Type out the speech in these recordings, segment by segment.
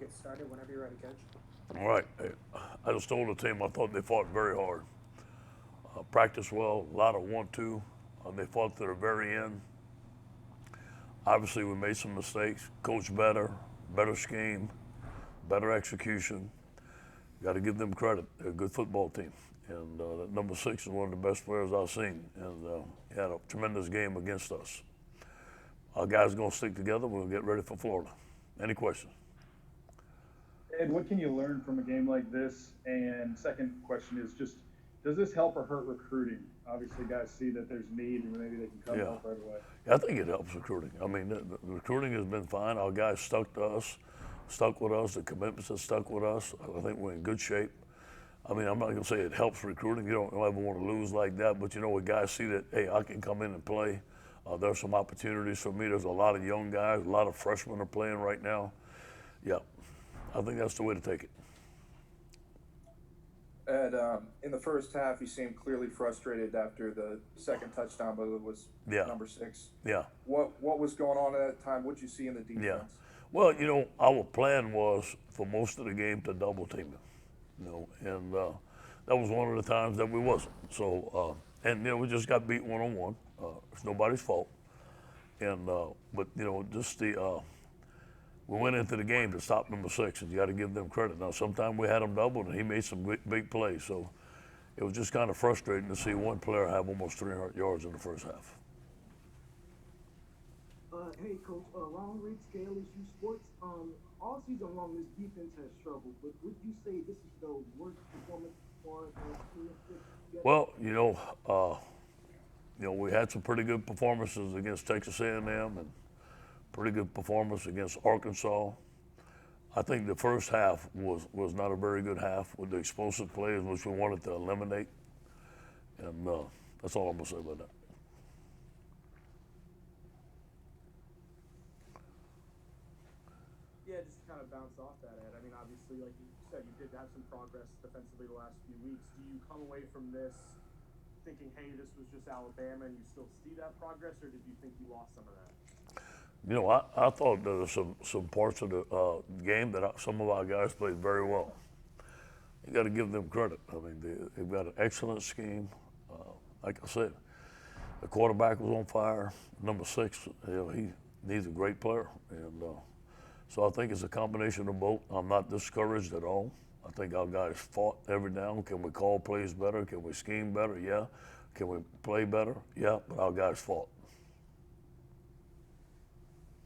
get started whenever you're ready, Coach. All right. I just told the team I thought they fought very hard. Practiced well, a lot of want-to. They fought to the very end. Obviously, we made some mistakes. Coached better scheme, better execution. Got to give them credit. They're a good football team. And that number 6 is one of the best players I've seen. And he had a tremendous game against us. Our guys are going to stick together. We're going to get ready for Florida. Any questions? Ed, what can you learn from a game like this? And second question is just, does this help or hurt recruiting? Obviously, guys see that there's need and maybe they can come Yeah. help right away. I think it helps recruiting. I mean, the recruiting has been fine. Our guys stuck to us, stuck with us. The commitments have stuck with us. I think we're in good shape. I mean, I'm not going to say it helps recruiting. You don't ever want to lose like that. But, when guys see that, hey, I can come in and play, there's some opportunities for me. There's a lot of young guys. A lot of freshmen are playing right now. Yeah, I think that's the way to take it. Ed, in the first half, you seemed clearly frustrated after the second touchdown, but it was Yeah. number 6. Yeah. What was going on at that time? What did you see in the defense? Yeah. Well, our plan was for most of the game to double team him. And that was one of the times that we wasn't. So, we just got beat one-on-one. It's nobody's fault. And but just we went into the game to stop number 6, and you got to give them credit. Now, sometimes we had him doubled, and he made some big plays. So it was just kind of frustrating to see one player have almost 300 yards in the first half. Hey, Coach, long read scale issue sports. All season long, this defense has struggled, but would you say this is the worst performance for the team? Well, we had some pretty good performances against Texas A&M and pretty good performance against Arkansas. I think the first half was not a very good half with the explosive plays, which we wanted to eliminate. And that's all I'm going to say about that. Yeah, just to kind of bounce off that, Ed. I mean, obviously, like you said, you did have some progress defensively the last few weeks. Do you come away from this thinking, hey, this was just Alabama and you still see that progress, or did you think you lost some of that? I thought there were some parts of the game that some of our guys played very well. You got to give them credit. I mean, they've got an excellent scheme. Like I said, the quarterback was on fire. Number 6, he's a great player. And so I think it's a combination of both. I'm not discouraged at all. I think our guys fought every down. Can we call plays better? Can we scheme better? Yeah. Can we play better? Yeah. But our guys fought.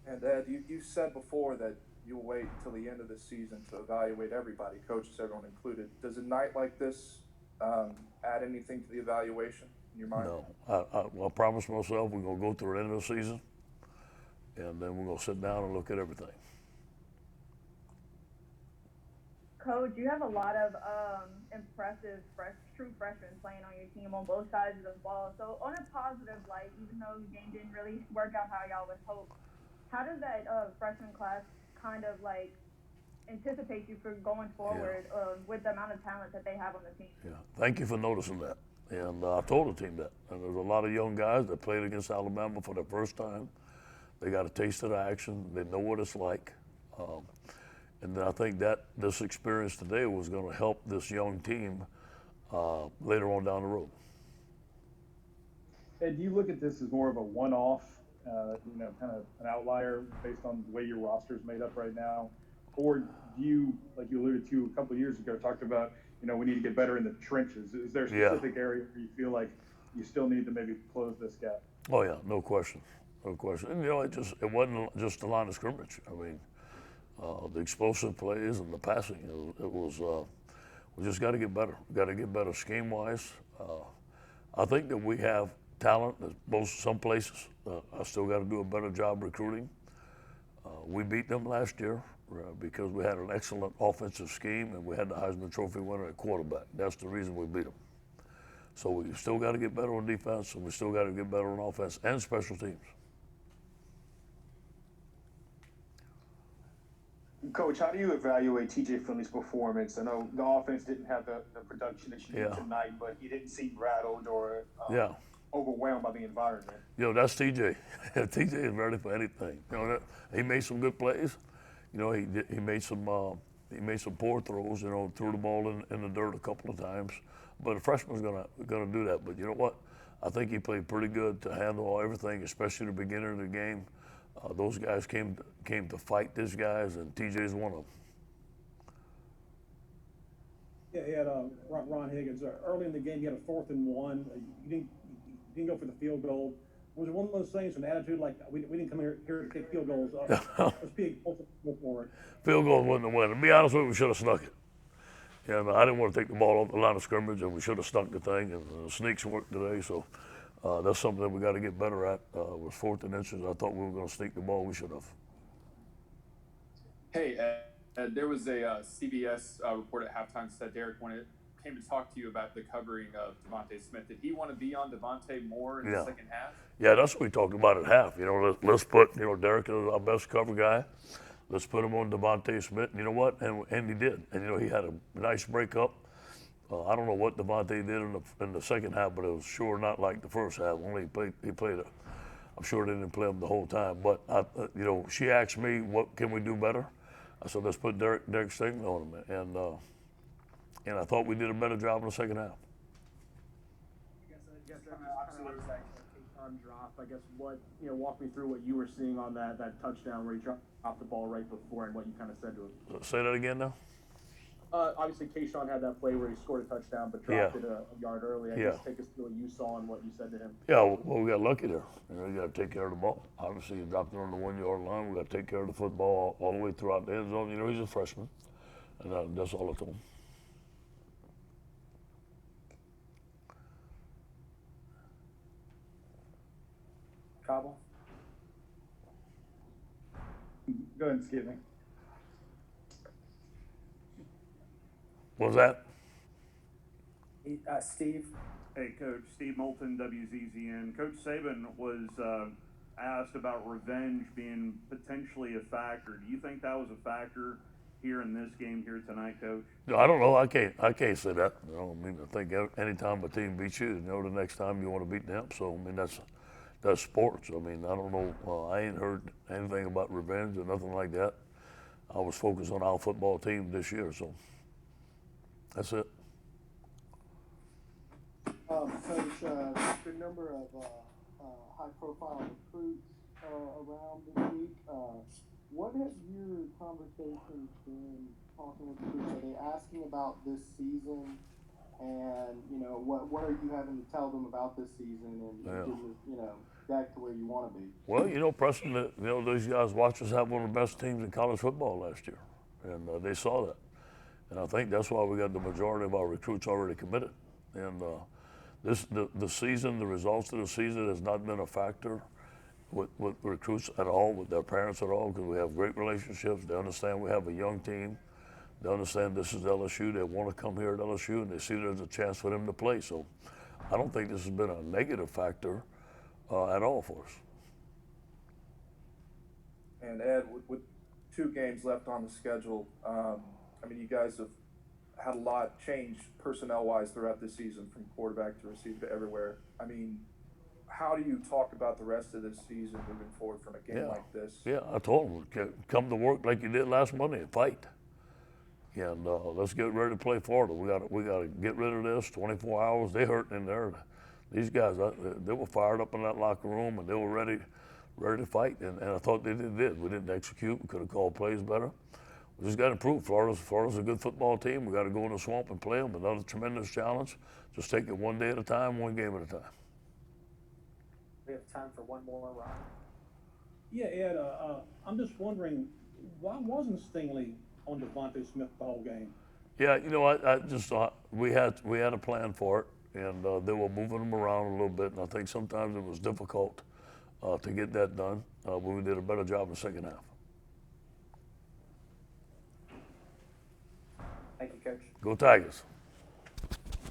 And Ed, you said before that you'll wait until the end of the season to evaluate everybody, coaches, everyone included. Does a night like this add anything to the evaluation in your mind? No. I promised myself we're going to go through the end of the season, and then we're going to sit down and look at everything. Coach, you have a lot of impressive true freshmen playing on your team on both sides of the ball. So on a positive light, even though the game didn't really work out how y'all would hope, how does that freshman class kind of anticipate you for going forward with the amount of talent that they have on the team? Yeah, thank you for noticing that. And I told the team that. And there's a lot of young guys that played against Alabama for the first time. They got a taste of the action. They know what it's like. And I think that this experience today was going to help this young team later on down the road. Ed, do you look at this as more of a one-off, kind of an outlier based on the way your roster is made up right now? Or do you, like you alluded to a couple of years ago, talked about, we need to get better in the trenches. Is there a specific area where you feel like you still need to maybe close this gap? Oh, yeah, no question. No question. And, it wasn't just the line of scrimmage. I mean, the explosive plays and the passing, it was, we just got to get better. We got to get better scheme-wise. I think that we have talent in some places. I still got to do a better job recruiting. We beat them last year because we had an excellent offensive scheme and we had the Heisman Trophy winner at quarterback. That's the reason we beat them. So we still got to get better on defense, and we still got to get better on offense and special teams. Coach, how do you evaluate T.J. Finley's performance? I know the offense didn't have the production that you need tonight, but he didn't seem rattled or overwhelmed by the environment. That's T.J. T.J. is ready for anything. He made some good plays. you know, he made some poor throws, you know, threw the ball in the dirt a couple of times. But a freshman's gonna do that. But you know what? I think he played pretty good to handle everything, especially the beginning of the game. Those guys came to fight these guys, and TJ's one of them. Yeah, he had Ron Higgins. Early in the game, he had a 4th and 1. You didn't go for the field goal. Was it one of those things, an attitude like we didn't come here to kick field goals? Let's be go for it. Field goal wasn't the win. To be honest with you, we should have snuck it. Yeah, I didn't want to take the ball off the line of scrimmage, and we should have snuck the thing. And the sneaks worked today, so that's something that we got to get better at. With 4th and inches, I thought we were going to sneak the ball. We should have. Hey, Ed, there was a CBS report at halftime said Derek, when it came to talk to you about the covering of Devontae Smith, did he want to be on Devontae more in the second half? Yeah, that's what we talked about at half. You know, let's put, you know, Derek is our best cover guy. Let's put him on Devontae Smith. And you know what? And he did. And, you know, he had a nice breakup. I don't know what Devontae did in the second half, but it was sure not like the first half. Only he played it. I'm sure they didn't play him the whole time. But, you know, she asked me, what can we do better? I said, let's put Derek Stingley on him. And I thought we did a better job in the second half. I guess that was kind of that Keyshawn drop. I guess walk me through what you were seeing on that touchdown where he dropped the ball right before and what you kind of said to him. Say that again now? Obviously, Keyshawn had that play where he scored a touchdown but dropped it a yard early. I guess take us through what you saw and what you said to him. Yeah, well, we got lucky there. You know, you got to take care of the ball. Obviously, he dropped it on the 1 yard line. We got to take care of the football all the way throughout the end zone. You know, he's a freshman, and that's all I told him. Cobble? Go ahead and skip me. What was that? Steve? Hey, Coach. Steve Moulton, WZZN. Coach Saban was asked about revenge being potentially a factor. Do you think that was a factor here in this game here tonight, Coach? No, I don't know. I can't say that. You know, I mean, I think any time a team beats you, you know, the next time you want to beat them. So, I mean, that's sports. I mean, I don't know. I ain't heard anything about revenge or nothing like that. I was focused on our football team this year, so that's it. Coach, there's been a number of high-profile recruits around this week. What have your conversations been talking with recruits? Are they asking about this season? And, you know, what are you having to tell them about this season and getting, you know, back to where you want to be? Well, you know, Preston, you know, these guys watched us have one of the best teams in college football last year, and they saw that. And I think that's why we got the majority of our recruits already committed. And the season, the results of the season has not been a factor with recruits at all, with their parents at all, because we have great relationships. They understand we have a young team. They understand this is LSU. They want to come here at LSU, and they see there's a chance for them to play. So I don't think this has been a negative factor at all for us. And Ed, with 2 games left on the schedule, I mean, you guys have had a lot change personnel-wise throughout this season, from quarterback to receiver to everywhere. I mean, how do you talk about the rest of this season moving forward from a game like this? Yeah, I told them, come to work like you did last Monday and fight. And let's get ready to play Florida. We got to get rid of this. 24 hours, they hurting in there. These guys, they were fired up in that locker room, and they were ready to fight. And I thought they did. We didn't execute. We could have called plays better. We just got to improve. Florida's a good football team. We got to go in the swamp and play them. Another tremendous challenge. Just take it one day at a time, one game at a time. We have time for one more, Ron. Yeah, Ed, I'm just wondering, why wasn't Stingley on Devontae Smith the whole game? Yeah, you know, I just thought we had a plan for it, and they were moving them around a little bit, and I think sometimes it was difficult to get that done, but we did a better job in the second half. Thank you, Coach. Go Tigers.